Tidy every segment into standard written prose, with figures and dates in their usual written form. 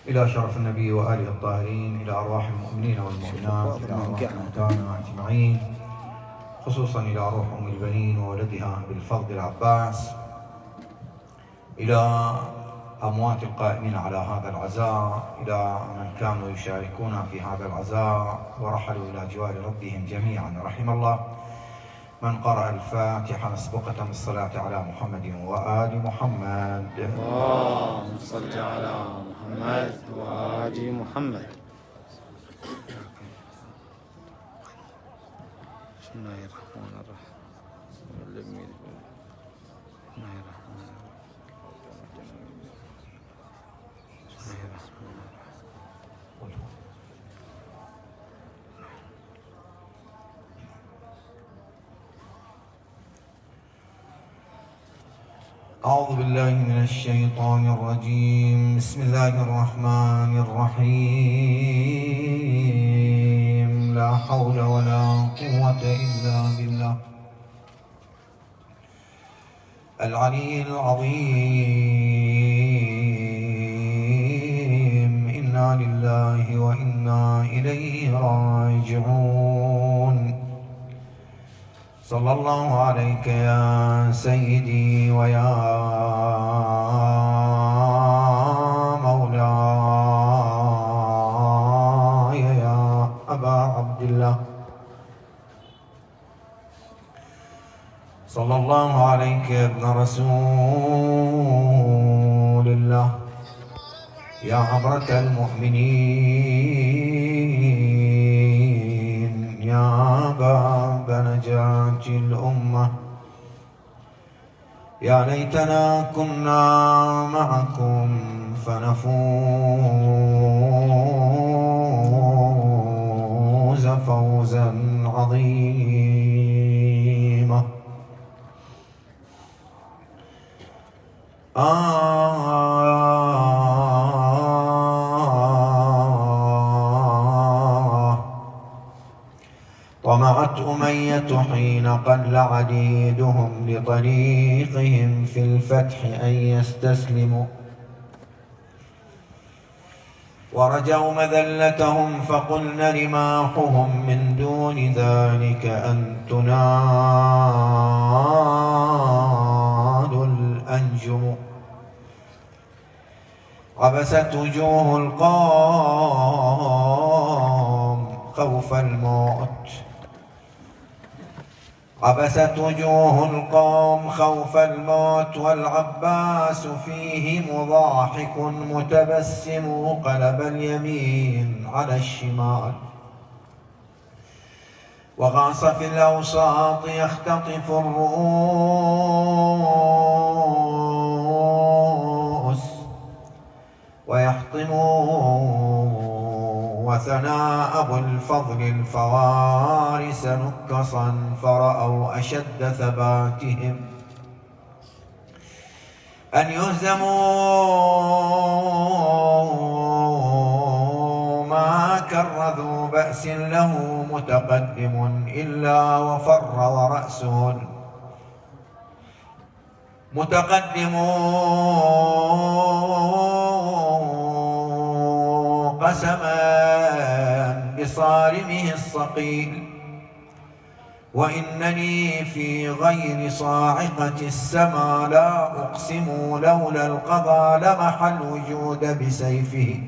إلى شرف النبي وآله الطاهرين، إلى أرواح المؤمنين والمؤمنات، إلى أرواح موتانا أجمعين، خصوصا إلى روح أم البنين وولدها بالفضل العباس، إلى أموات القائمين على هذا العزاء، إلى من كانوا يشاركون في هذا العزاء ورحلوا إلى جوار ربهم جميعا. رحم الله من قرأ الفاتحة مسبوقة بالصلاة على محمد وآل محمد. اللهم صل على محمد وآل محمد. بسم الله الرحمن الرحيم. أعوذ بالله من الشيطان الرجيم. بسم الله الرحمن الرحيم. لا حول ولا قوة إلا بالله العلي العظيم. إنا لله وإنا إليه راجعون. صلى الله عليك يا سيدي ويا مولاي يا أبا عبد الله. صلى الله عليك يا ابن رسول الله، يا عبرة المؤمنين، يا باب نجاة الأمة. يا ليتنا كنا معكم فنفوز فوزا عظيما. طمعت أمية حين قل عديدهم لطريقهم في الفتح أن يستسلموا، ورجوا مذلتهم فقلن رماحهم من دون ذلك أن تنال الأنجم. عبست وجوه القوم خوف الموت، عبست وجوه القوم خوف الموت، والعباس فيهم ضاحك متبسم. قلب اليمين على الشمال وغاص في الأوساط يختطف الرؤوس ويحطم وثنى أبو الفضل الفوارس نكصا، فرأوا أشد ثباتهم أن يهزموا. ما كرذوا بأس له متقدم إلا وفر ورأسه متقدم. قسما بصارمه الصقيل وإنني في غير صاعقة السما لا أقسم، لولا القضاء لمح الوجود بسيفه.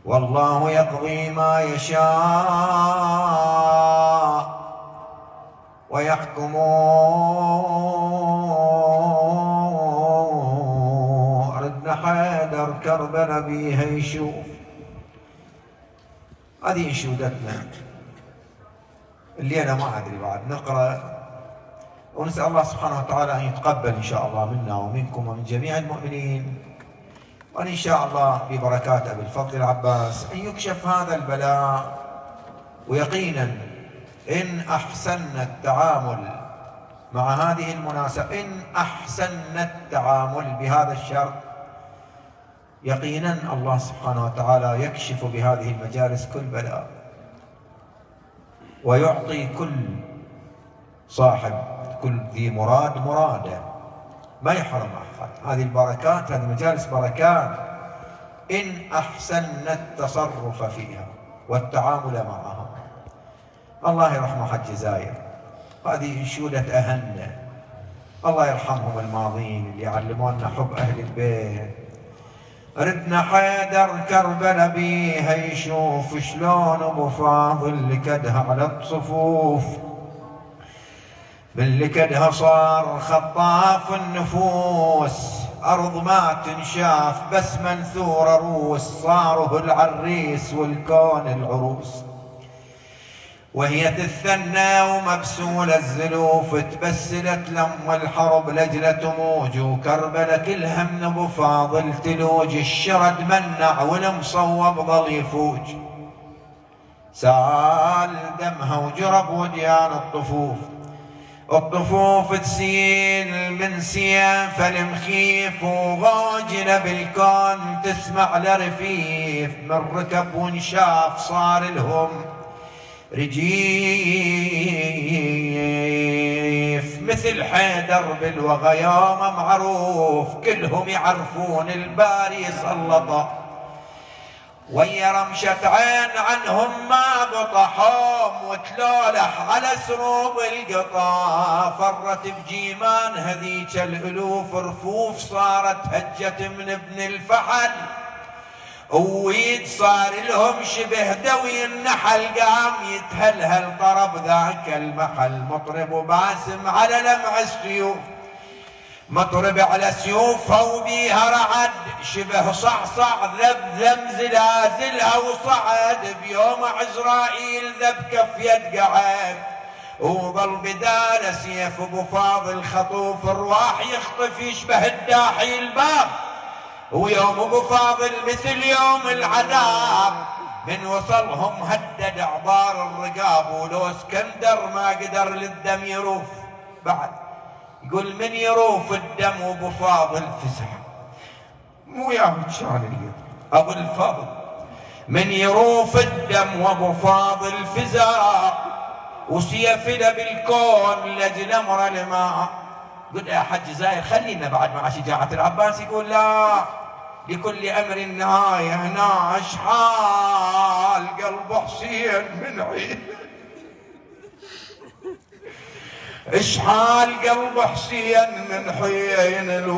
والله يقضي ما يشاء ويحكم. ردنا حيدر كرب نبيها يشوف. هذه انشودتنا اللي أنا ما أدري بعد نقرأ، ونسأل الله سبحانه وتعالى أن يتقبل إن شاء الله منا ومنكم ومن جميع المؤمنين، وأن إن شاء الله ببركات أبي الفضل العباس أن يكشف هذا البلاء. ويقينا إن أحسننا التعامل مع هذه المناسبة، إن أحسننا التعامل بهذا الشر، يقينا الله سبحانه وتعالى يكشف بهذه المجالس كل بلاء، ويعطي كل صاحب كل ذي مراد مراده، ما يحرم أحد. هذه البركات، هذه مجالس بركات. إن أحسننا التصرف فيها والتعامل معها. الله يرحمه حج زاير، هذه انشودة أهلنا، الله يرحمهم الماضين اللي علمونا حب أهل البيت. ردنا حيدر كربلا بيها يشوف شلون ابو فاضل لكدها على الصفوف، من لكدها صار خطاف النفوس، أرض ما تنشاف بس منثور روس، صاره العريس والكون العروس. وهي تثنى ومبسولة الزلوف، تبسلت لم الحرب لجلة تموج، وكربلة كلها من ابو فاضل تلوج، الشرد منع والمصوب ظل يفوج، سال دمها وجرب وديان الطفوف، الطفوف تسيل من سياف المخيف، وغاجلة بالكون تسمع لرفيف، من ركب ونشاف صار لهم رجيف، مثل حيدر بالوغى يوم معروف، كلهم يعرفون الباري سلطه، ويا رمشة عين عنهم ما بطحهم، وتلولح على سروب القطا، فرت بجيمان هذيك الالوف رفوف، صارت هجت من ابن الفحل، ويد صار لهم شبه دوي النحل، قام يتهلهل طرب ذاك المحل، مطرب وباسم على لمع السيوف، مطرب على سيوفها وبيها رعد، شبه صعصع ذب زلازلها وصعد، بيوم عزرائيل ذب كف يد قعد، وظل بدال سيف ابو فاضل خطوف، الرواح يخطف يشبه الداحي الباب، ويوم ابو فاضل مثل يوم العذاب، من وصلهم هدد عبار الرقاب، ولو اسكندر ما قدر للدم يروف بعد، يقول من يروف الدم وابو فاضل فزع، مو يا شان اليوم ابو الفضل، من يروف الدم وابو فاضل فزع، وسيفنا بالكون لجل امر الماء. قل يا حج زاير خلينا بعد مع شجاعة العباس، يقول لا، لكل امر نهايه، هنا اشحال قلب حسين من عين، اشحال قلب حسين من حين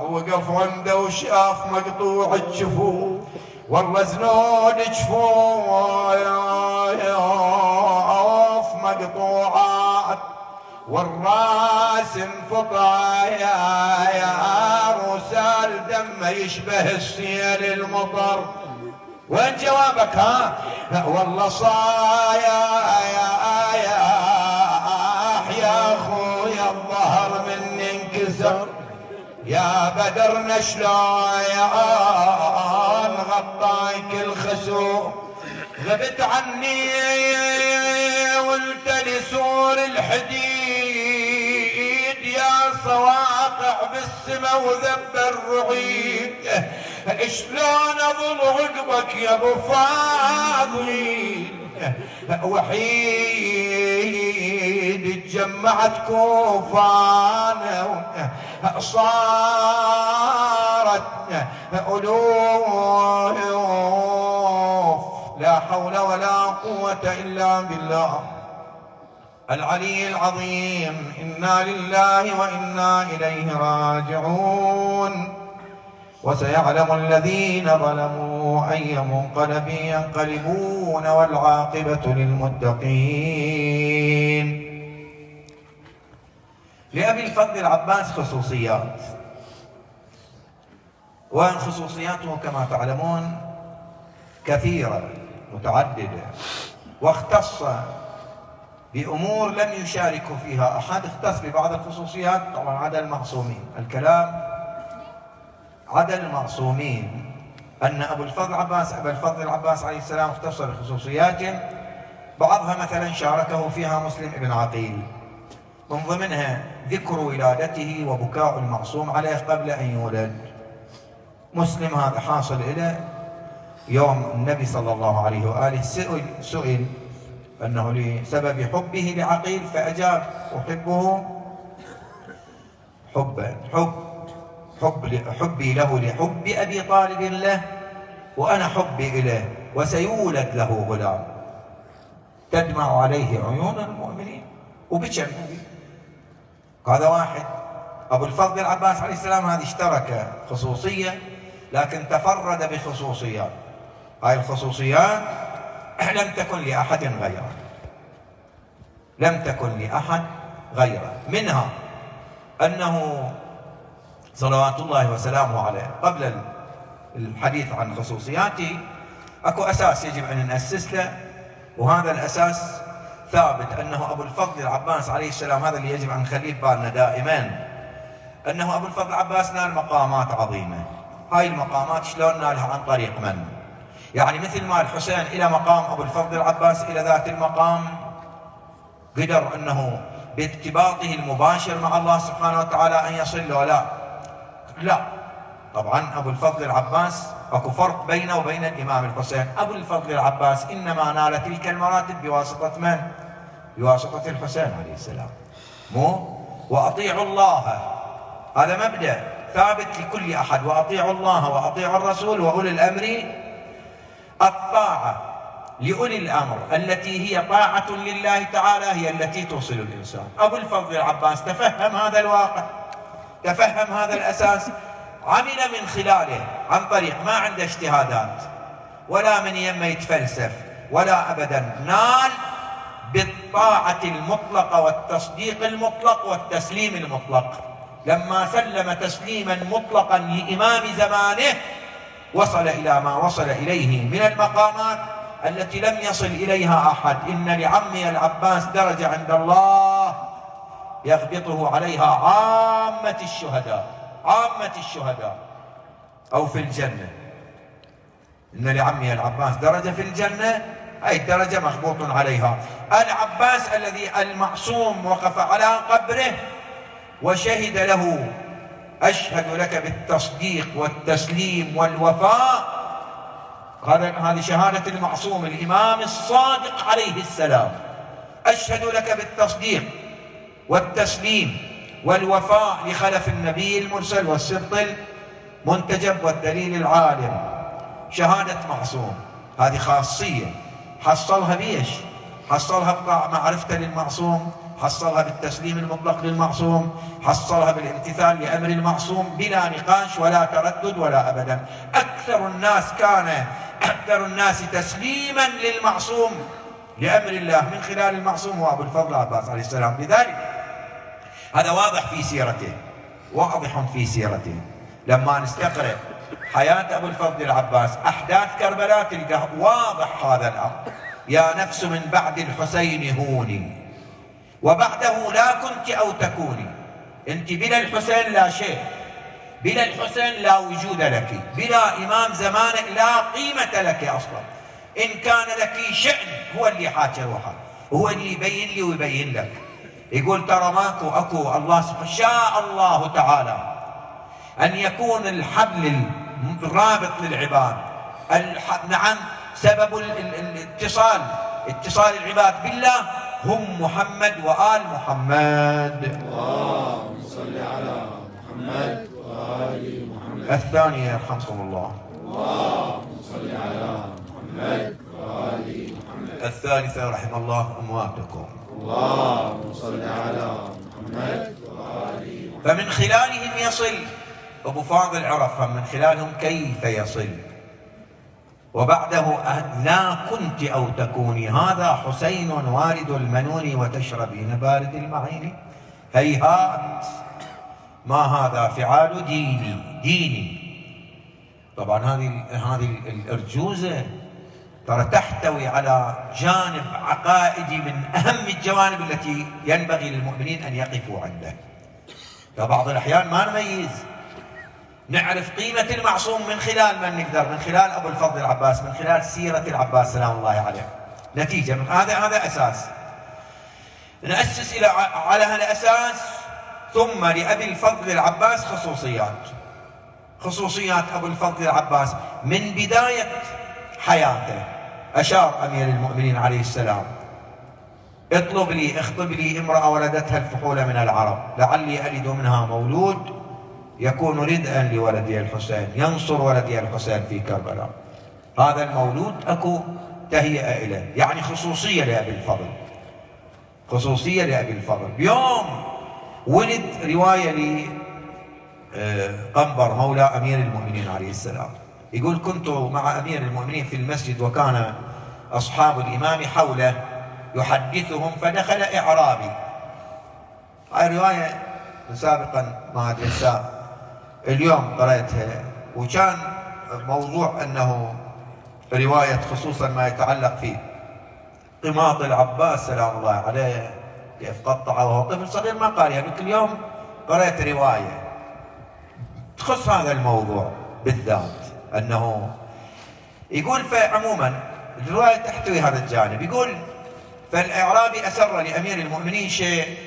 وقف عنده وشاف مقطوع الجفوف، والله زنود جفوف مقطوعات، والراس انفطع يا رسال دمه يشبه السيل المطر. وين جوابك ها؟ والله صايا يا اخويا الظهر مني انكسر، يا بدرنا شلون غطاك الخسوف، غبت عني وانت لسور الحديد، يا صواقع بالسما وذب الرعيد، شلون اظل عقبك يا ابو فاضل، وحيد تجمعت كوفان، صارت ألوف، لا حول ولا قوة إلا بالله العلي العظيم. إنا لله وإنا إليه راجعون. وسيعلم الذين ظلموا أي منقلب ينقلبون، والعاقبة للمتقين. لأبي الفضل العباس خصوصيات، وأن خصوصياته كما تعلمون كثيرة متعددة، واختص بأمور لم يشارك فيها أحد، اختص ببعض الخصوصيات طبعا عدا المعصومين. الكلام عدا المعصومين، أن أبا الفضل العباس عليه السلام اختص بخصوصيات بعضها مثلا شاركه فيها مسلم ابن عقيل، من ضمنها ذكر ولادته وبكاء المعصوم عليه قبل أن يولد. مسلم هذا حاصل إلى يوم النبي صلى الله عليه وآله سئل أنه لسبب حبه لعقيل فأجاب: أحبه حبا، حب حبي له لحب أبي طالب له، وأنا حبي إليه، وسيولد له غلام تدمع عليه عيون المؤمنين. وبكى النبي. هذا واحد. أبو الفضل العباس عليه السلام هذه اشترك خصوصية، لكن تفرد بخصوصيات. هاي الخصوصيات لم تكن لأحد غيره، لم تكن لأحد غيره. منها أنه صلوات الله وسلامه عليه، قبل الحديث عن خصوصياته أكو أساس يجب أن نأسس له، وهذا الأساس ثابت، أنه أبو الفضل العباس عليه السلام، هذا اللي يجب أن نخليه ببالنا دائما، أنه أبو الفضل العباس نال مقامات عظيمة. هاي المقامات شلون نالها؟ عن طريق من؟ يعني مثل ما الحسين إلى مقام أبو الفضل العباس إلى ذات المقام قدر أنه بارتباطه المباشر مع الله سبحانه وتعالى أن يصل له، لا طبعا أبو الفضل العباس أكو فرق بينه وبين الإمام الحسين. أبو الفضل العباس إنما نال تلك المراتب بواسطة من؟ بواسطة الحسين عليه السلام. مو وأطيعوا الله، هذا مبدأ ثابت لكل أحد، وأطيعوا الله وأطيعوا الرسول وأولي الأمر. الطاعة لأولي الأمر التي هي طاعة لله تعالى هي التي توصل الإنسان. أبو الفضل العباس تفهم هذا الواقع، تفهم هذا الأساس، عمل من خلاله عن طريق ما عنده اجتهادات ولا من يما يتفلسف ولا أبدا، نال بالطاعة المطلقة والتصديق المطلق والتسليم المطلق. لما سلم تسليما مطلقا لإمام زمانه وصل إلى ما وصل إليه من المقامات التي لم يصل إليها أحد. إن لعمي العباس درجة عند الله يغبطه عليها عامة الشهداء، عامة الشهداء، أو في الجنة. إن لعمي العباس درجة في الجنة، أي درجة مغبوط عليها. العباس الذي المعصوم وقف على قبره وشهد له: أشهد لك بالتصديق والتسليم والوفاء. هذه شهادة المعصوم الإمام الصادق عليه السلام. أشهد لك بالتصديق والتسليم والوفاء لخلف النبي المرسل والصدق المنتجب والدليل العالم. شهادة معصوم، هذه خاصية حصلها بيش؟ حصلها بمعرفته للمعصوم، حصلها بالتسليم المطلق للمعصوم، حصلها بالامتثال لأمر المعصوم بلا نقاش ولا تردد ولا أبدا. أكثر الناس تسليما للمعصوم لأمر الله من خلال المعصوم هو أبو الفضل العباس عليه السلام. لذلك هذا واضح في سيرته، واضح في سيرته. لما نستقرأ حياة أبو الفضل العباس، أحداث كربلاء، تلقى واضح هذا الأمر. يا نفس من بعد الحسين هوني، وبعده لا كنت أو تكوني. أنت بلا الحسين لا شيء، بلا الحسين لا وجود لك، بلا إمام زمانك لا قيمة لك أصلا. إن كان لك شأن هو اللي حاكي روحه، هو اللي يبين لي ويبين لك. يقول ترى ماكو أكو الله سبحانه شاء الله تعالى أن يكون الحبل الرابط للعباد، نعم سبب اتصال العباد بالله هم محمد وآل محمد. اللهم صل على محمد وآل محمد. الثانية يرحمكم الله. اللهم صل على محمد وآل محمد. الثالثة رحم الله أمواتكم. اللهم صل على محمد وآل محمد. فمن خلالهم يصل. أبو فاضل عرف من خلالهم كيف يصل. وبعده لا كنت أو تكوني، هذا حسين وارد المنون وتشربين بارد المعين. هيهات، ما هذا فعال ديني. طبعا هذه الأرجوزة ترى تحتوي على جانب عقائدي من أهم الجوانب التي ينبغي للمؤمنين أن يقفوا عنده. فبعض الأحيان ما نميز، نعرف قيمة المعصوم من خلال من نقدر، من خلال أبو الفضل العباس، من خلال سيرة العباس سلام الله عليه. نتيجة من هذا أساس نأسس على هذا الأساس. ثم لأبي الفضل العباس خصوصيات أبو الفضل العباس من بداية حياته. أشار أمير المؤمنين عليه السلام: اخطب لي امرأة ولدتها الفحول من العرب لعلي ألد منها مولود يكون ردءا لولدي الحسين، ينصر ولدي الحسين في كربلاء. هذا المولود اكو تهيئة إليه، يعني خصوصية لأبي الفضل، خصوصية لأبي الفضل. يوم ولد رواية لقنبر مولى أمير المؤمنين عليه السلام، يقول كنت مع أمير المؤمنين في المسجد وكان أصحاب الإمام حوله يحدثهم فدخل إعرابي. هاي رواية سابقا ما أدري اليوم قرأتها، وكان موضوع أنه رواية خصوصا ما يتعلق في قماط العباس سلام الله عليه كيف قطع وهو طفل صغير ما قارئها. قلت اليوم قرأت رواية تخص هذا الموضوع بالذات، أنه يقول فعموما الرواية تحتوي هذا الجانب. يقول فالإعرابي أسر لأمير المؤمنين شيء،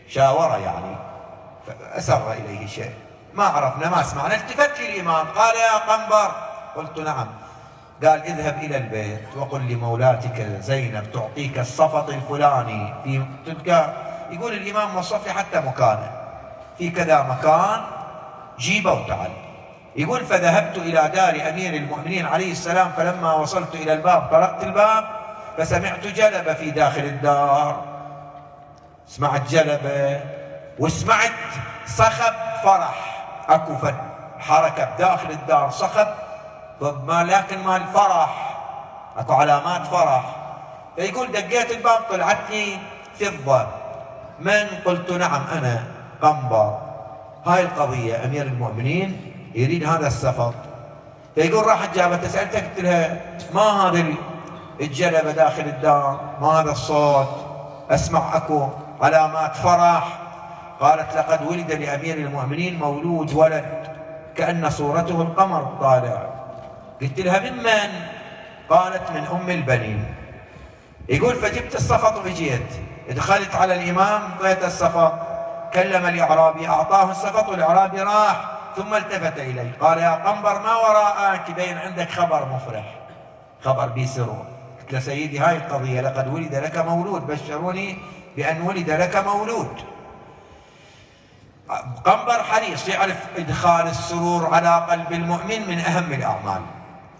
شاوره يعني، أسر إليه شيء ما عرفنا ما سمعنا. التفت لي الإمام قال يا قنبر، قلت نعم. قال اذهب إلى البيت وقل لمولاتك زينب تعطيك الصفط الفلاني في تلك، يقول الإمام وصف لي حتى مكانه في كذا مكان، جيبه وتعال. يقول فذهبت إلى دار أمير المؤمنين عليه السلام، فلما وصلت إلى الباب طرقت الباب فسمعت جلبة في داخل الدار، سمعت جلبة وسمعت صخب فرح، أكو حركة بداخل الدار صخب لكن مال فرح، اكو علامات فرح. فيقول دقيت الباب طلعت لي فضة. من؟ قلت نعم أنا قنبر. هاي القضية أمير المؤمنين يريد هذا السفر. فيقول راحت جابت سألتها قلت لها ما هذا الجلبة داخل الدار، ما هذا الصوت، أسمع أكو علامات فرح. قالت لقد ولد لأمير المؤمنين مولود ولد كأن صورته القمر طالع. قلت لها ممن؟ قالت من أم البنين. يقول فجبت الصفط وجيت، دخلت على الإمام ضيت الصفط، كلم الإعرابي أعطاه الصفط والإعرابي راح، ثم التفت إلي قال يا قنبر ما وراءك؟ بين عندك خبر مفرح، خبر بيسرور. قلت له سيدي هاي القضية، لقد ولد لك مولود، بشروني بأن ولد لك مولود. قنبر حريص يعرف إدخال السرور على قلب المؤمن من أهم الأعمال،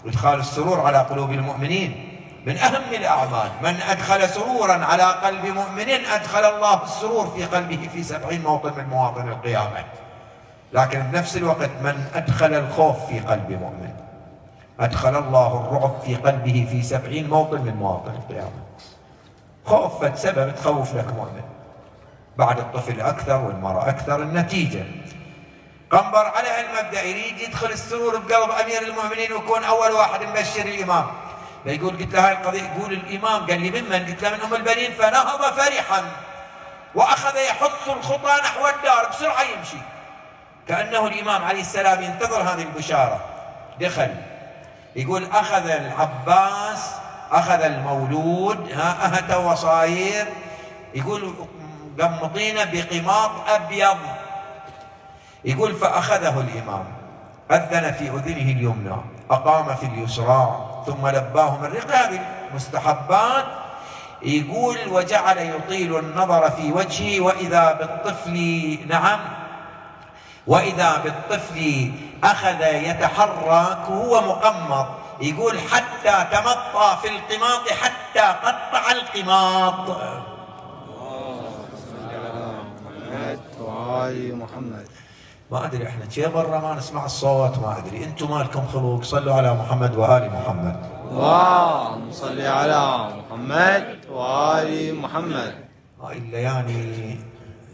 إدخال السرور على قلوب المؤمنين من أهم الأعمال. من أدخل سرورا على قلب مؤمن أدخل الله السرور في قلبه في 70 موطن من مواطن القيامة. لكن بنفس الوقت من أدخل الخوف في قلب مؤمن أدخل الله الرعب في قلبه في 70 موطن من مواطن القيامة. خوف سبب تخوف لك مؤمن، بعد الطفل أكثر والمرأة أكثر. النتيجة قنبر على المبدأ يريد يدخل السرور بقلب أمير المؤمنين ويكون أول واحد مبشر الإمام. فيقول قلت له هاي القضية، يقول الإمام قال لي ممن؟ قلت له من أم البنين. فنهض فرحا وأخذ يحط الخطى نحو الدار بسرعة يمشي، كأنه الإمام عليه السلام ينتظر هذه البشارة. دخل يقول أخذ العباس أخذ المولود أهت وصاير، يقول قمطينه بقماط أبيض. يقول فأخذه الإمام أذن في أذنه اليمنى أقام في اليسرى ثم لباه من رقاب المستحبات. يقول وجعل يطيل النظر في وجهه وإذا بالطفل نعم وإذا بالطفل أخذ يتحرك وهو مقمط. يقول حتى تمطى في القماط حتى قطع القماط. محمد. ما أدري إحنا شي برا ما نسمع الصوت، ما أدري أنتم مالكم خلوق. صلوا على محمد وآل محمد. اللهم صل على محمد وآل محمد. هاي الليالي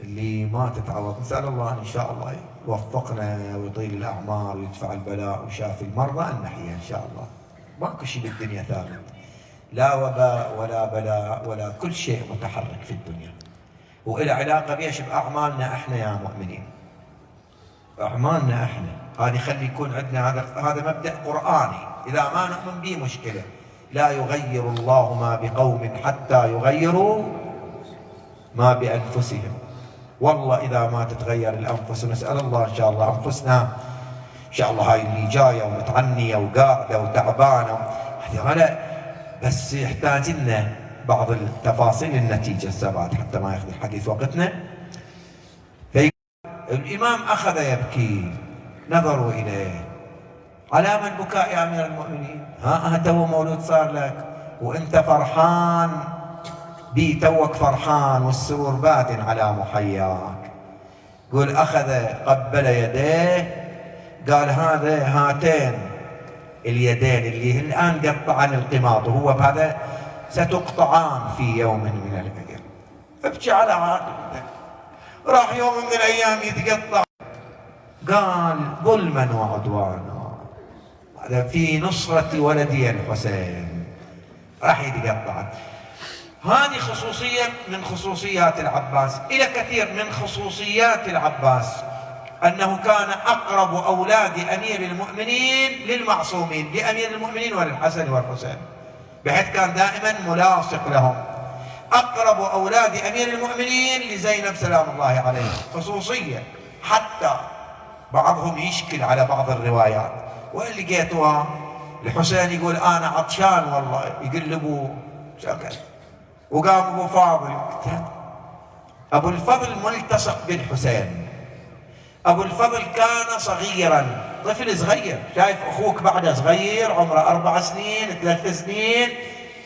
اللي ما تتعوض، نسأل الله إن شاء الله يوفقنا ويطيل الأعمار ويدفع البلاء ويشافي المرضى النحية إن شاء الله. ماكو شيء بالدنيا ثابت، لا وباء ولا بلاء ولا كل شيء متحرك في الدنيا، وإلى علاقة بيش بأعمالنا إحنا يا مؤمنين. أعمالنا إحنا هذه خلي يكون عندنا هذا مبدأ قرآني. إذا ما نؤمن به مشكلة. لا يغير الله ما بقوم حتى يغيروا ما بأنفسهم. والله إذا ما تتغير الأنفس، نسأل الله إن شاء الله أنفسنا إن شاء الله هاي اللي جاية ومتعنية وقاعدة وتعبانة هذه بس يحتاج لنا بعض التفاصيل النتيجة السبعة حتى ما ياخذ الحديث وقتنا. الإمام أخذ يبكي، نظروا إليه، على من بكاء يا أمير المؤمنين؟ ها تو مولود صار لك وأنت فرحان بي، توك فرحان والسرور بات على محياك. قل أخذ قبل يديه، قال هاتين اليدين اللي الآن قطعان القماط، وهو بهذا ستقطعان في يوم من الأيام، ابكي على عاقبتك. راح يوم من الأيام يتقطع، قال ظلما وعدوانا، هذا في نصرة ولدي الحسين راح يتقطع. هذه خصوصية من خصوصيات العباس. إلى كثير من خصوصيات العباس أنه كان أقرب أولاد أمير المؤمنين للمعصومين، لأمير المؤمنين وللحسن والحسين، بحيث كان دائما ملاصق لهم. أقرب أولاد أمير المؤمنين لزينب سلام الله عليها، خصوصية. حتى بعضهم يشكل على بعض الروايات، وين لقيتوها؟ الحسين يقول أنا عطشان والله، يقلبوا شكل، وقام أبو فاضل، أبو الفضل ملتصق بالحسين. أبو الفضل كان صغيرا، طفل صغير، شايف أخوك بعده صغير عمره 4 سنين 3 سنين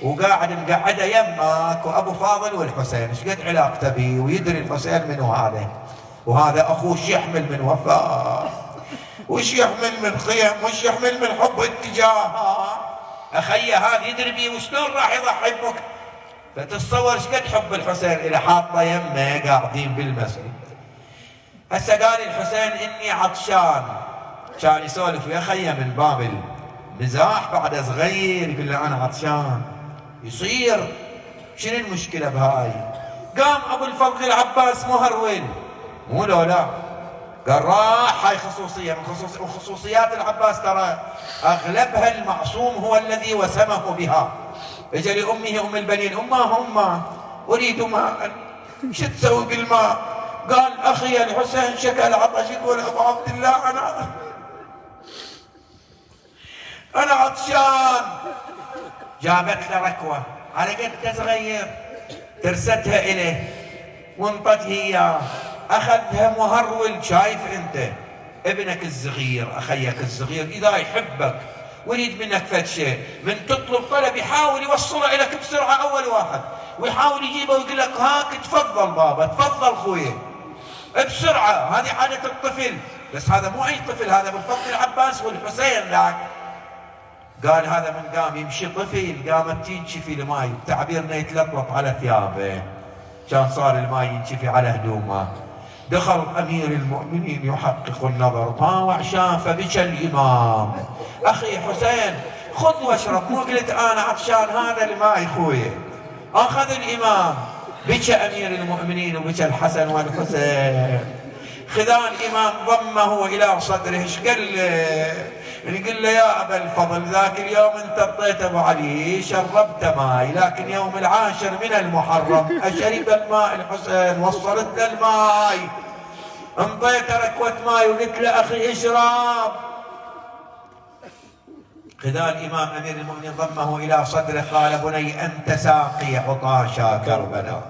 وقاعد مقعده يمك، وأبو فاضل والحسين ايش قد علاقته به، ويدري الحسين منو هذا، وهذا أخوه وش يحمل من وفاء، وش يحمل من قيم، وش يحمل من حب اتجاهه. أخي هذا يدري بيه وشلون راح يضحي بك. فتتصور ايش قد حب الحسين إلى حاطه يمه قاعدين بالمسجد. هسه قال الحسين إني عطشان، كان يسولف يا خيه من باب المزاح، بعد صغير يقول له أنا عطشان، يصير شنو المشكلة بهاي؟ قام أبو الفضل العباس مهرول، مو لا قال راح. هاي خصوصية من خصوصيات العباس، ترى أغلبها المعصوم هو الذي وسمه بها. اجى لأمه أم البنين، أمه أريد ماء، شو تسوي بالماء؟ قال أخي الحسين شكى العطش، يقول أبو عبد الله أنا عطشان. جابت له ركوة على قد صغير، ترستها إليه وانطته إياه، أخذها مهرول. شايف أنت ابنك الصغير، أخيك الصغير إذا يحبك ويريد منك فد شيء، من تطلب طلب يحاول يوصله لك بسرعة أول واحد، ويحاول يجيبه ويقول لك هاك تفضل بابا، تفضل خويا بسرعة. هذه عادة الطفل، بس هذا مو أي طفل، هذا بالفضل العباس والحسين ذاك. قال هذا من قام يمشي طفل، قامت تنشفي الماي، تعبيرنا يتلطلط على ثيابه، كان صار الماي ينشفي على هدومه. دخل أمير المؤمنين يحقق النظر، طاوع شافه، بكى الإمام. أخي حسين خذ واشرب، مو قلت أنا عطشان، هذا الماء خويا. أخذ الإمام، بكى أمير المؤمنين وبكى الحسن والحسين. خذان الإمام ضمه إلى صدره، ايش قال له؟ يقول له يا أبا الفضل ذاك اليوم أنت أعطيت أبو علي شربت ماي، لكن يوم العاشر من المحرم أشرب الماء الحسين، وصلت له الماي، انطيت ركوة ماي وقلت له أخي اشرب. خذا الإمام أمير المؤمنين ضمه إلى صدره، قال بني أنت ساقي عطاشا كربلاء،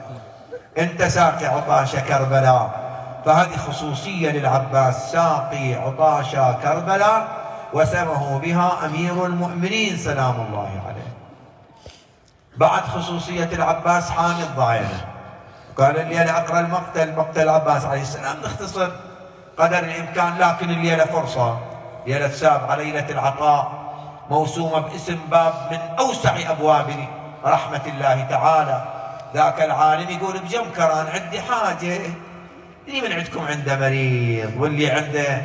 أنت ساقي عطاشا كربلاء. فهذه خصوصية للعباس، ساقي عطاشا كربلاء، وسمه بها أمير المؤمنين سلام الله عليه. بعد خصوصية العباس حامي الضاينة، قال الليلة أقرأ مقتل العباس عليه السلام، نختصر قدر الإمكان، لكن الليلة فرصة، ليلة السابعة ليلة العطاء، موسومة باسم باب من أوسع أبواب رحمة الله تعالى. ذاك العالم يقول بجمكران عندي حاجة، اللي من عندكم عنده مريض، واللي عنده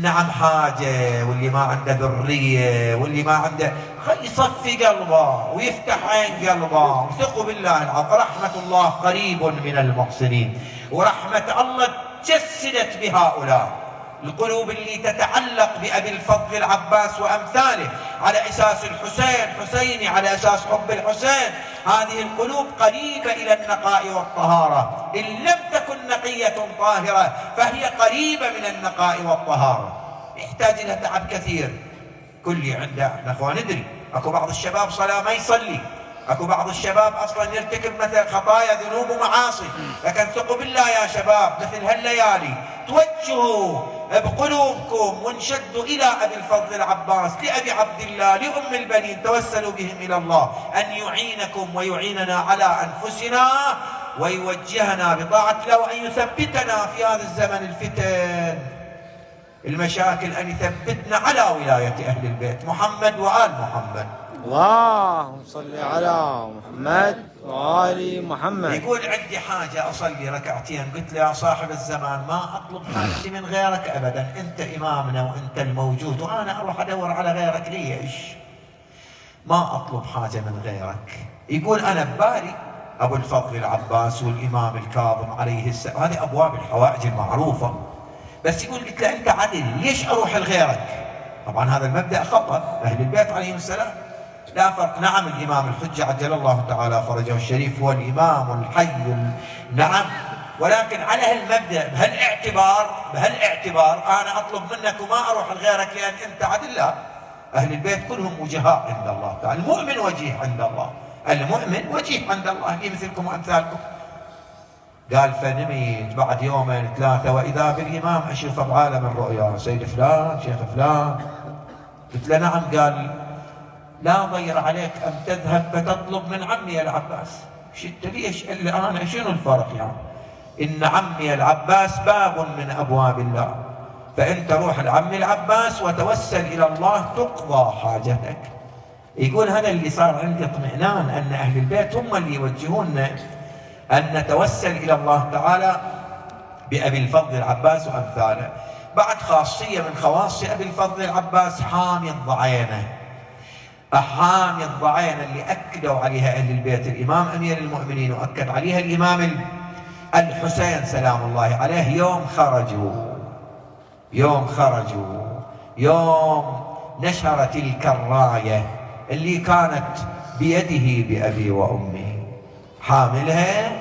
نعم حاجة، واللي ما عنده ذرية، واللي ما عنده، يصفي قلبه ويفتح عين قلبه، وثقوا بالله العظيم رحمة الله قريب من المحسنين، ورحمة الله تجسدت بهؤلاء القلوب اللي تتعلق بأبي الفضل العباس وأمثاله، على أساس الحسين حسيني، على أساس حب الحسين. هذه القلوب قريبة إلى النقاء والطهارة، إن لم تكن نقية طاهرة فهي قريبة من النقاء والطهارة، يحتاج لها تعب كثير. كل عنده، احنا اخوان ندري اكو بعض الشباب صلاة ما يصلي، اكو بعض الشباب اصلا يرتكب مثل خطايا ذنوب ومعاصي، لكن ثقوا بالله يا شباب مثل هالليالي توجهوا بقلوبكم وانشدوا الى ابي الفضل العباس، لابي عبد الله، لام البنين، توسلوا بهم الى الله ان يعينكم ويعيننا على انفسنا ويوجهنا بطاعة الله، وان يثبتنا في هذا الزمن الفتن المشاكل، ان يثبتنا على ولاية اهل البيت محمد وآل محمد. اللهم صل على محمد وآل محمد. يقول عندي حاجة أصلي ركعتين، قلت له يا صاحب الزمان ما أطلب حاجتي من غيرك أبدا، أنت إمامنا وأنت الموجود، وأنا أروح أدور على غيرك ليش؟ ما أطلب حاجة من غيرك. يقول أنا ببالي أبو الفضل العباس والإمام الكاظم عليه السلام، هذه أبواب الحوائج المعروفة، بس يقول قلت له أنت عدل ليش أروح لغيرك؟ طبعا هذا المبدأ خطأ، أهل البيت عليهم السلام لا فرق. نعم الإمام الحجة عجل الله تعالى فرجه الشريف هو الإمام الحي، نعم، ولكن على هالمبدأ بهالاعتبار أنا أطلب منك وما أروح لغيرك لأن أنت عدل. لا، أهل البيت كلهم وجهاء عند الله تعالى، المؤمن وجيه عند الله، المؤمن وجيه عند الله، لي مثلكم وأمثالكم. قال فنمت بعد يومين ثلاثة وإذا بالإمام أشوفه بعالم الرؤيا، سيد فلان شيخ فلان. قلت له نعم. قال لا ضير عليك أن تذهب فتطلب من عمي العباس. شئت ليش إلا أنا شنو الفرق يعني؟ إن عمي العباس باب من أبواب الله، فأنت روح لعمي العباس وتوسل إلى الله تقضى حاجتك. يقول هذا اللي صار عندي اطمئنان أن أهل البيت هم اللي يوجهوننا أن نتوسل إلى الله تعالى بأبي الفضل العباس وأمثاله. بعد خاصية من خواص أبي الفضل العباس حامي الضعينة. حامي الضعينة اللي أكدوا عليها أهل البيت، الإمام أمير المؤمنين وأكد عليها الإمام الحسين سلام الله عليه، يوم نشر تلك الراية اللي كانت بيده بأبي وأمي، حاملها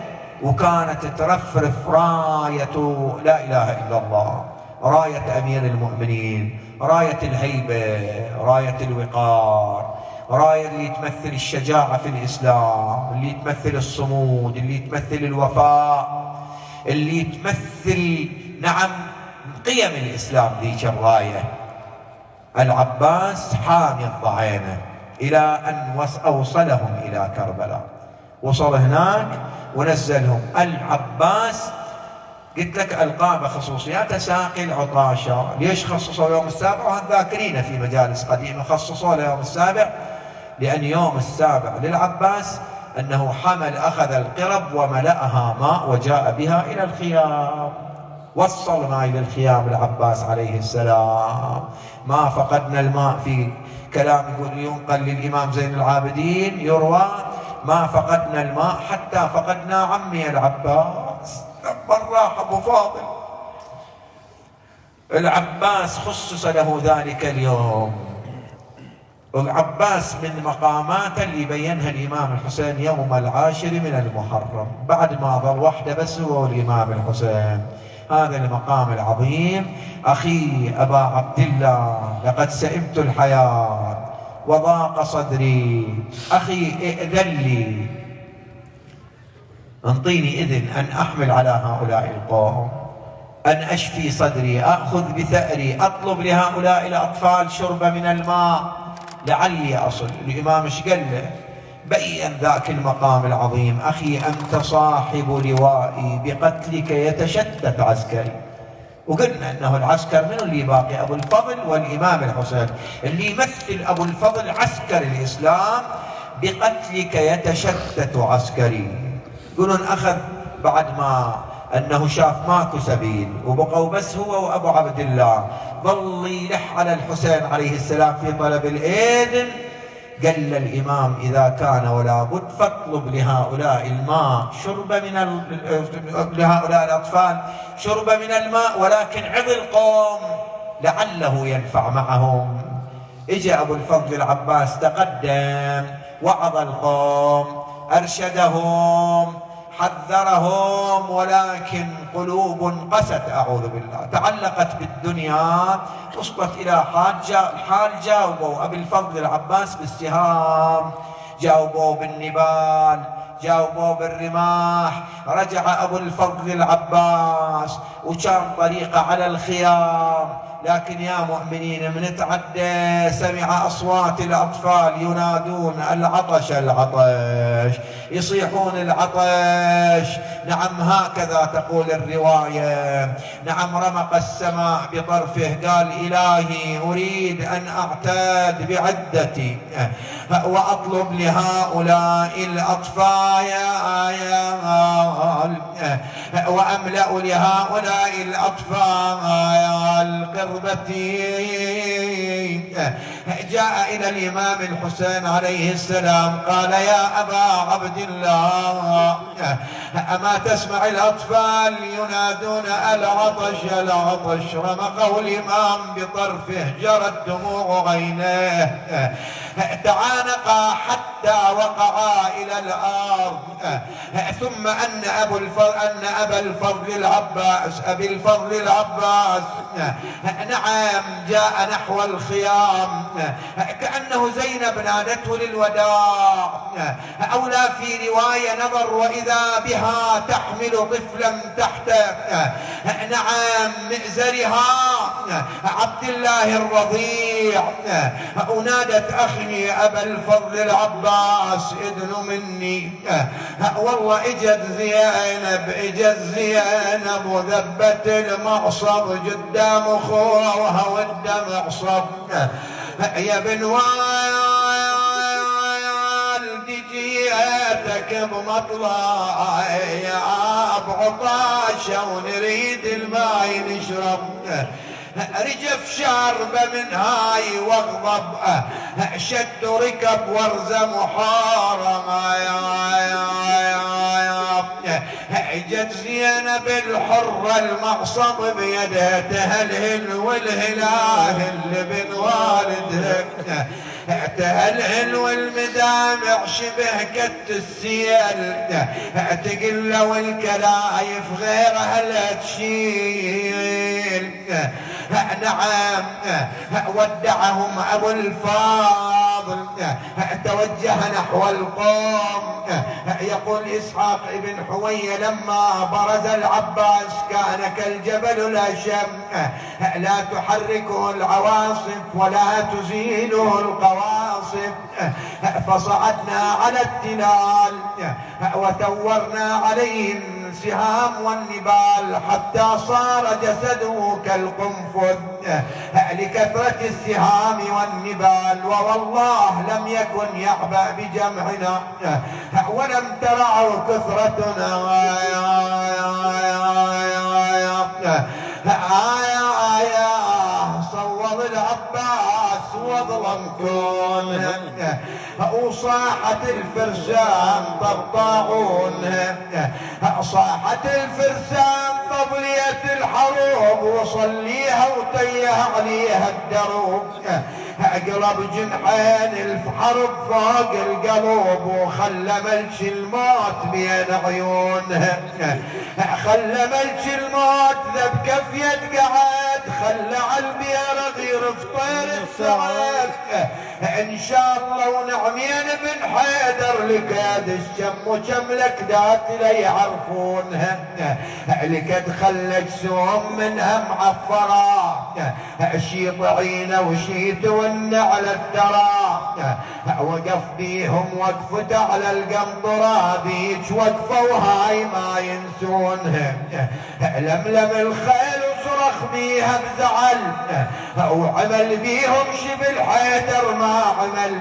وكانت ترفرف راية لا إله إلا الله، راية أمير المؤمنين، راية الهيبة، راية الوقار، راية اللي تمثل الشجاعة في الإسلام، اللي تمثل الصمود، اللي تمثل الوفاء، اللي تمثل نعم قيم الإسلام. ذيك الراية العباس حامي الضعينة إلى أن أوصلهم إلى كربلاء، وصل هناك ونزلهم. العباس قلت لك ألقاب خصوصياته ساقي العطاشة. ليش خصصوا يوم السابع؟ وهم ذاكرين في مجالس قديمة خصصوا له يوم السابع، لأن يوم السابع للعباس أنه أخذ القرب وملأها ماء وجاء بها إلى الخيام، وصل ماء إلى الخيام العباس عليه السلام. ما فقدنا الماء، في كلام يقول ينقل للإمام زين العابدين يروى ما فقدنا الماء حتى فقدنا عمي العباس. لما راح أبو فاضل العباس خصص له ذلك اليوم. العباس من مقاماته اللي بينها الإمام الحسين يوم 10 من المحرم، بعد ما ظل وحده بس هو والإمام الحسين. هذا المقام العظيم. أخي أبا عبد الله لقد سئمت الحياة وضاق صدري، أخي ائذن لي، انطيني إذن أن أحمل على هؤلاء القوم، أن أشفي صدري، أخذ بثأري، أطلب لهؤلاء الأطفال شرب من الماء لعلي أصل. الإمام ايش قال له؟ بين ذاك المقام العظيم. أخي أنت صاحب لوائي، بقتلك يتشتت عسكري. وقلنا أنه العسكر من اللي باقي؟ أبو الفضل والإمام الحسين، اللي يمثل أبو الفضل عسكر الإسلام. بقتلك يتشتت عسكري. يقولون أخذ بعد ما أنه شاف ماكو سبيل وبقوا بس هو وأبو عبد الله، ظل يلح على الحسين عليه السلام في طلب الإذن. قال الإمام إذا كان ولا بد فاطلب لهؤلاء الماء شرب من لهؤلاء الأطفال شرب من الماء، ولكن عظ القوم لعله ينفع معهم. اجى أبو الفضل العباس تقدم وعظ القوم، أرشدهم، حذرهم، ولكن قلوب قست أعوذ بالله، تعلقت بالدنيا، وصلت إلى حال جاوبوا أبي الفضل العباس بالسهام، جاوبوا بالنبال، جاوبوا بالرماح. رجع أبو الفضل العباس وكان طريقه على الخيام، لكن يا مؤمنين من تعدى سمع أصوات الأطفال ينادون العطش العطش، يصيحون العطش. نعم هكذا تقول الرواية. نعم رمق السماء بطرفه قال إلهي أريد أن أعتاد بعدتي وأطلب لهؤلاء الأطفال وأملأ لهؤلاء الأطفال قربتي. جاء إلى الإمام الحسين عليه السلام قال يا أبا عبد الله أما تسمع الأطفال ينادون العطش العطش؟ رمقه الإمام بطرفه جرت دموع عينيه، تعانقا حتى وقعا إلى الأرض. ثم أن أبا الفضل العباس نعم جاء نحو الخيام كأنه زينب نادته للوداع، أو لا في رواية نظر وإذا بها تحمل طفلا تحت نعم مئزرها عبد الله الرضيع، ونادت أخي أبا الفضل العباس ادن مني. والله اجت زينب وذبت المعصب قدام اخوها والدمع صب. يا بن والدي جيتك بمطلع يا ابو عطاشه ونريد الماي نشرب، رجف شاربه من هاي واغضب شد ركب ورزه محارمه. اجت زينب الحرة المعصب بيدها تهلهل والهلال بن والدها تهلهل والمدامع شبه كت السيل تقل والكلايف غيرها لا تشيل. نعم ودعهم أبو الفاضل توجه نحو القوم. يقول إسحاق ابن حوية لما برز العباس كان كالجبل الأشم لا تحركه العواصف ولا تزيله القواصف، فصعدنا على التلال وثورنا عليهم السهام والنبال حتى صار جسده كالقنفذ لكثرة السهام والنبال، ووالله لم يكن يعبأ بجمعنا ولم ترعوا كثرتنا. صوب العباس وظلم كونه وصاحت الفرسان طبطاعون، صاحت الفرسان طبلية الحروب وصليها وتيه عليها الدروب، قلب جنحين الحرب فوق القلوب وخلى ملك الموت بين عيونها، خلى ملك الموت ذا بكفية قعد خلى عالبير غير في طير السعاد. ان شاء الله ونعمين بن حيدر لكاد الشم وشملك ذات لا يعرفونها، لكاد خلت سوم منها معفرة شي طعينه وشي تون على الثرى، وقف بيهم وقفت على القنطرة ذيك وقفة وهاي ما ينسونها، لملم الخيل وصرخ بيها بزعل وعمل بيهم شبل حيدر ما عمل،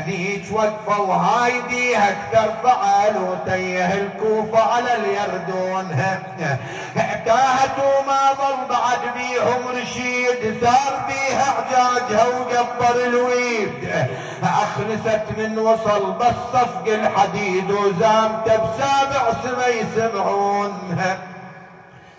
ذيك وقفة وهاي بيها اكثر فعل وتيه الكوفة على اليردون، تاهت وما ظل بعد بيهم رشيد ثار بيها حجاجها وقبر الويد، اخلصت من وصل بالصفق الحديد وزامت بسابع سما يسمعونها،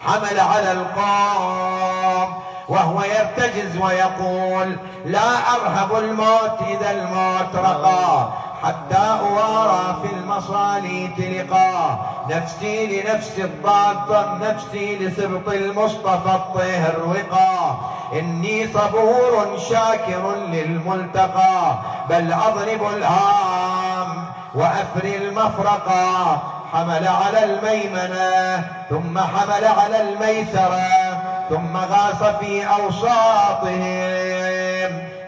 حمل على القوم وهو يرتجز ويقول لا أرهب الموت إذا الموت رقى حتى أوارى في المصاليت لقى، نفسي لنفس الضاد نفسي لسبط المصطفى الطهر وقى، إني صبور شاكر للملتقى بل أضرب الهام وأفر المفرقة، حمل على الميمنة ثم حمل على الميسرة، ثم غاص في أوساطهم،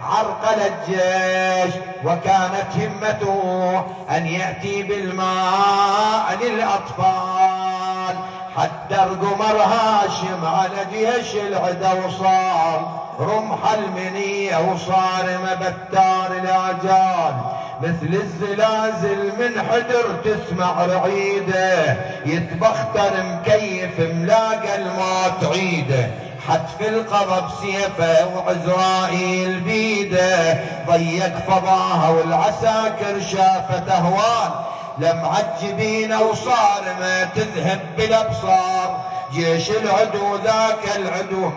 عرقل الجيش، وكانت همته أن يأتي بالماء للأطفال، حتى قمر هاشم على جيش العدا وصار رمح المنية وصارم بتار الأعجال، مثل الزلازل من حدر تسمع رعيده، يتبختر مكيف ملاقى الموت عيده، حتف القضب سيفه وعزرائيل بيده، ضيق فضاها والعساكر شافت اهوال، لمعجبين وصارمه تذهب بالابصار، جيش العدو ذاك العدو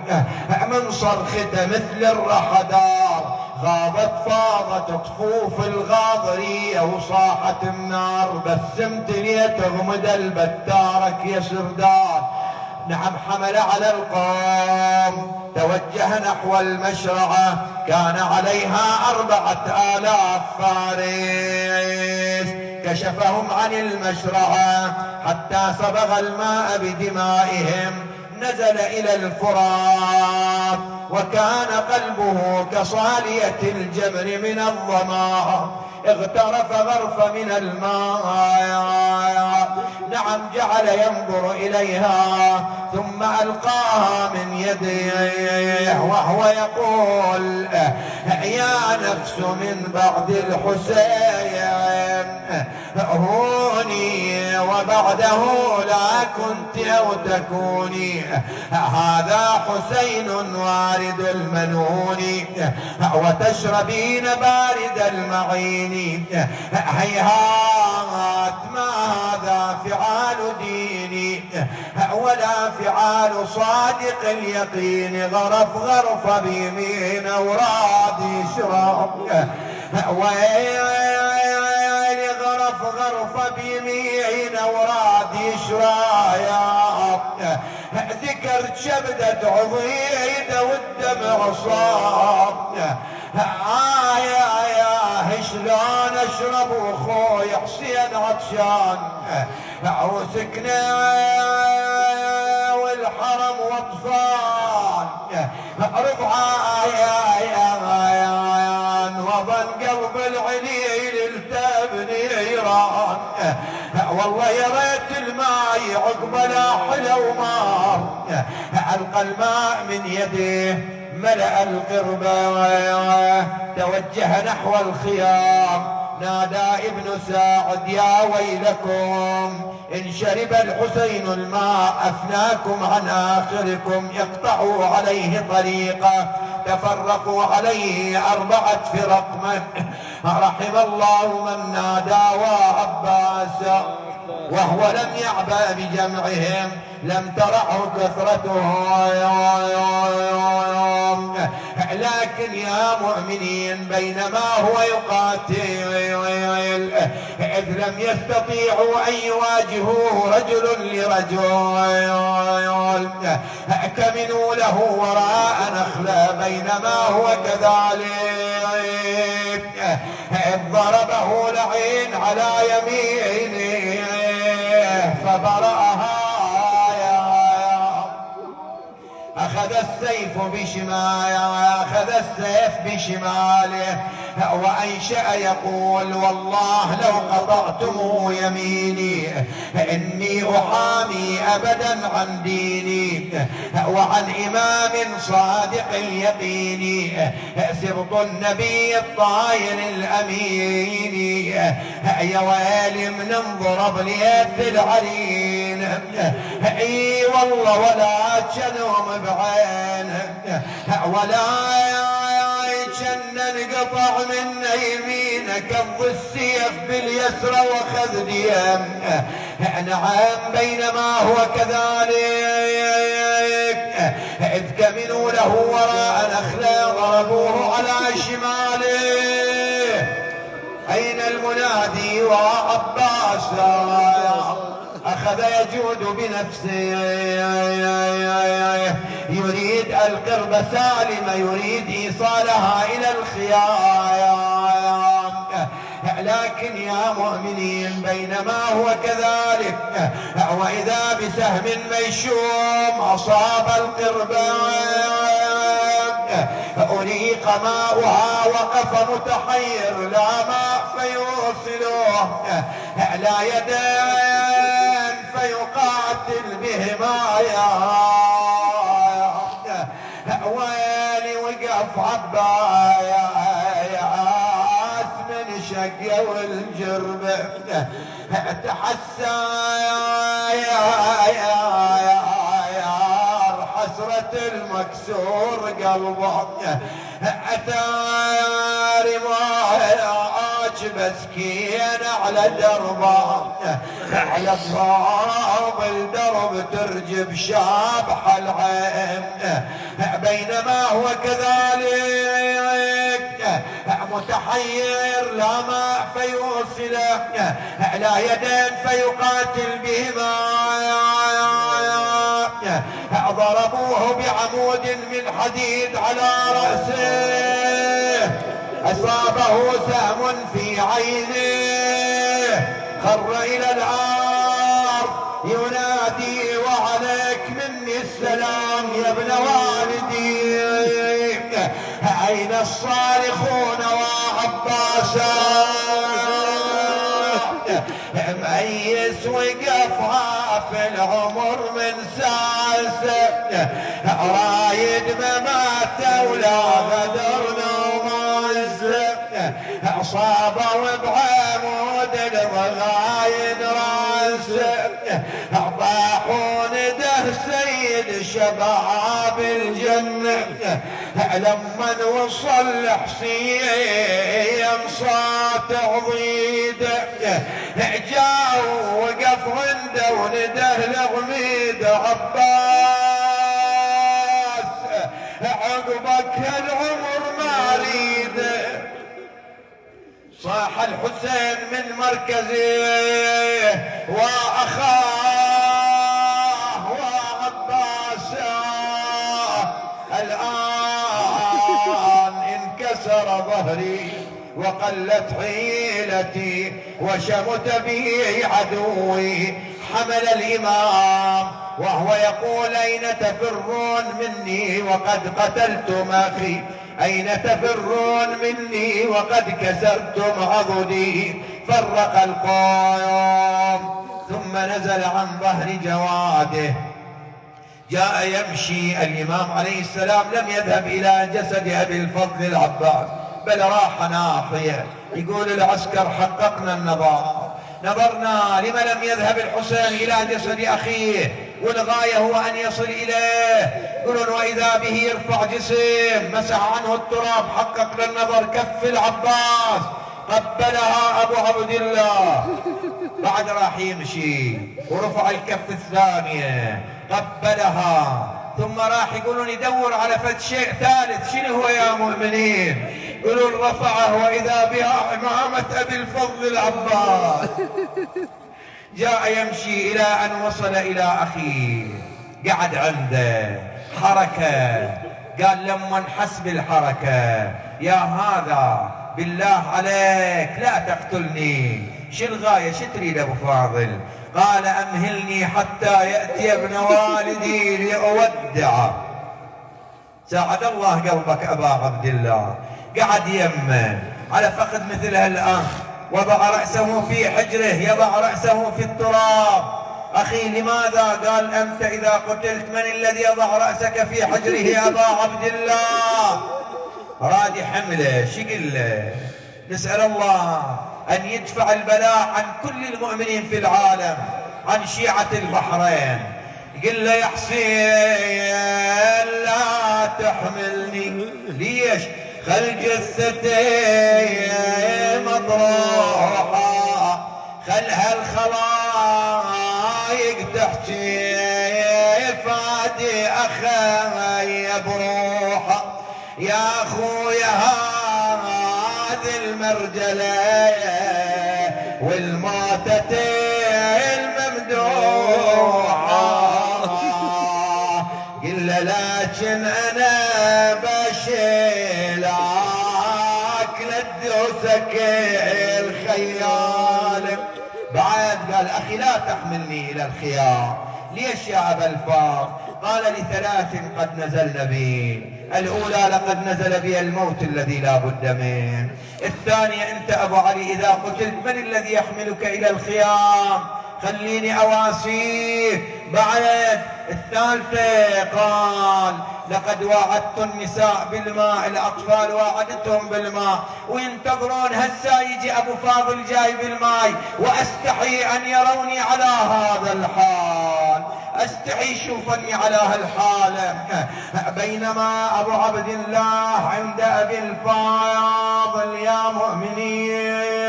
من صرخته مثل الرحدار، غابت فاضت طفوف الغاضرية وصاحت النار، بس امتليت غمد البتارك يا سردار. نعم حمل على القوم، توجه نحو المشرعة، كان عليها 4000 فارس، كشفهم عن المشرعة حتى صبغ الماء بدمائهم، نزل إلى الفرات، وكان قلبه كصالية الجمر من الظما، اغترف غرف من الماء، نعم جعل ينظر إليها ثم ألقاها من يديه وهو يقول يا نفس من بعد الحسين هوني، وبعده لا كنت أو تكوني، هذا حسين وارد المنون، وتشربين بارد المعين، هيهات ما هذا فعال ديني ولا فعال صادق اليقين، غرف غرف بيمين وراد يشرب، ويلي غرف غرف بيمين وراد يشرب، ذكرت شبدة عضيده والدمع صاب، يا شلون اشرب واخوي حسين عطشان، وسكنه والحرم واطفال، ربعان وظن قلب العليل التاب نيران، والله يا ريت الماء عقب لا حلو مار، القى الماء من يده ملأ القربة، توجه نحو الخيام، نادى ابن ساعد يا ويلكم إن شرب الحسين الماء أفناكم عن آخركم، اقطعوا عليه طريقة، تفرقوا عليه 4 فرق، رحم الله من نادى وعباس وهو لم يعبأ بجمعهم، لم ترعه كثرتهم، لكن يا مؤمنين بينما هو يقاتل إذ لم يستطيعوا أن يواجهوه رجل لرجل، كمنوا له وراء نخلة بينما هو كذلك، إذ ضربه لعين على يمينه فبرأها، أخذ السيف بشماله وأنشأ يقول والله لو قطعتم يميني إني أحامي أبدا عن ديني وعن إمام صادق اليقين، سبط النبي الطاهر الأمين، يا ويلي من انضرب ليث العرين، اي والله ولا جنوم بعين ولا كان انقطع من يمينك كف السيف باليسرى واخذ ديم، نعم بينما هو كذلك إذ كمنوا له وراء نخلة ضربوه على شماله، أين المنادي وعباس أخذ يجود بنفسه، يريد القرب سالمة، يريد إيصالها إلى الخيام، لكن يا مؤمنين بينما هو كذلك وإذا بسهم ميشوم أصاب القربان أريق ماؤها وقف متحير لا ماء فيوصله لا يدين فيقاتل بهما ويلي وقف عباس من شق والجرب تحسى حسرة المكسور قلبه أثار ماج مسكين على دربه على صوب الدرب ترجب شابح العين بينما هو كذلك متحير لا ماء فيوصله لا يدين فيقاتل بهما ضربوه بعمود من حديد على رأسه أصابه سهم في عينه خر إلى الأرض ينادي وعليك مني السلام يا ابن والدي أين الصارخون وعباسا ميس وقفها في العمر من ساسه رايد ممات ولا غدرنا ومازه أصابوا بعمود الضغاين راسه طاحون ده سيد شباب الجنة لما وصل حسين صوت عضيده جاء وقف عنده ونده لغميد عباس عقبك العمر ما اريد صاح الحسين من مركزه واخاه وعباس الان انكسر ظهري وقلت حيلتي وشمت بي عدوي حمل الإمام وهو يقول أين تفرون مني وقد قتلتم أخي أين تفرون مني وقد كسرتم عضدي فرق القوم ثم نزل عن ظهر جواده جاء يمشي الإمام عليه السلام لم يذهب إلى جسد أبي الفضل العباس بل راح ناحية يقول العسكر حققنا النظر نظرنا لما لم يذهب الحسين إلى جسد أخيه والغاية هو أن يصل إليه يقولون وإذا به يرفع جسم مسح عنه التراب حققنا النظر كف العباس قبلها أبو عبد الله بعد راح يمشي ورفع الكف الثانية قبلها ثم راح يقولون يدور على فد شيء ثالث شنو هو يا مؤمنين يقولون رفعه وإذا بها عمامة أبي الفضل العباس جاء يمشي إلى أن وصل إلى أخيه قعد عنده حركة قال لما انحس بالحركة يا هذا بالله عليك لا تقتلني شو الغاية شو تريد أبو فاضل قال أمهلني حتى يأتي ابن والدي لأودعه ساعد الله قلبك أبا عبد الله قعد يمه على فخذ مثل هالأخ وضع رأسه في حجره يضع رأسه في التراب أخي لماذا قال أنت إذا قتلت من الذي يضع رأسك في حجره يا أبا عبد الله راد حمله شقل له نسأل الله أن يدفع البلاء عن كل المؤمنين في العالم عن شيعة البحرين قل له يا حسين لا تحملني ليش خل جثتي مطروحة خل هالخلايق تحكي فادي أخاي بروحه يا أخويا هذه المرجلة والماتة الممدوحة قل لكن أنا بشيلك دوسك الخيال. بعد قال أخي لا تحملني إلى الخيار. ليش يا أبا الفار؟ قال لثلاث قد نزلن بي. الأولى لقد نزل بي الموت الذي لا بد منه. الثانية أنت أبو علي إذا قتلت من الذي يحملك إلى الخيام؟ خليني أواسيك. بعد الثالثة قال لقد واعدت النساء بالماء، الأطفال واعدتهم بالماء وينتظرون هسا يجي أبو فاضل جاي بالماء، وأستحي أن يروني على هذا الحال، أستحي يشوفني على هالحالة. بينما أبو عبد الله عند أبي الفاضل يا مؤمنين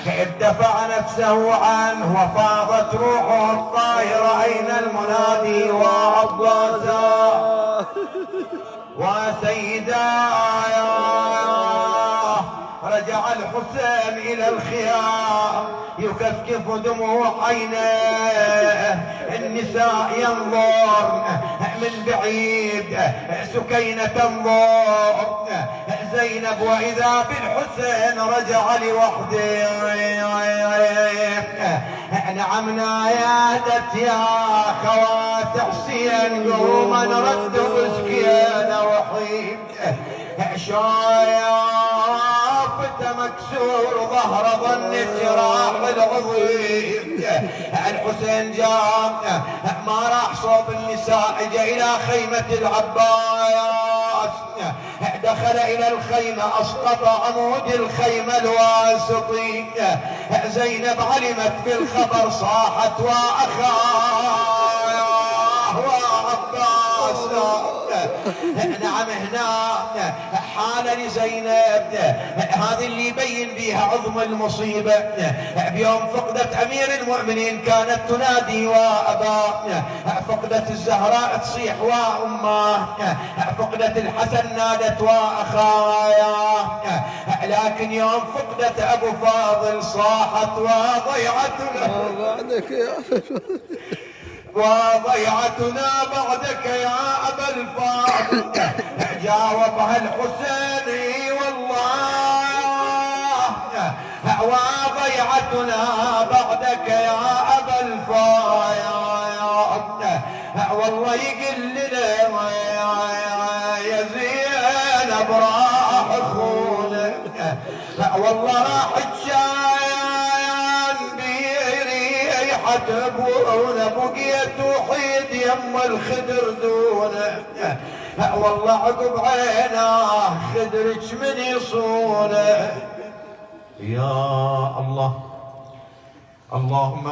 ادفع نفسه عنه وفاضت روحه الطاهرة. أين المنادي وعباسا وسيدا؟ رجع الحسين إلى الخيام يكفكف دموع عينيه. النساء ينظر من بعيد، سكينة تنظر، زينب، وإذا بالحسين رجع لوحده. نعم نادت يا خوات حسين قوما رد مسكين وحيد. شايفت مكسور ظهر ظنت راح العظيم. الحسين جاء ما راح صوب النساء، اجى الى خيمة العباس، دخل الى الخيمة اسقط عمود الخيمة الواسطي. زينب علمت بالخبر صاحت واخاه وعباس. نعم هنا حال لزينب هذه اللي يبين بيها عظم المصيبة. بيوم فقدت أمير المؤمنين كانت تنادي وأباه، فقدت الزهراء تصيح وأماه، فقدت الحسن نادت وأخايا، لكن يوم فقدت أبو فاضل صاحت وضيعتنا وضيعتنا بعدك يا أبا الفاضل. جاوبها الحسين والله وضيعتنا بعدك يا أبا الفاضل. والله يقل لنا يا زينب راح اخونك، والله راح تشاين بريحة ابونا بقيت وحيد يم الخدر دونه. والله عقب عيناه خدرك من يصونه. يا الله اللهم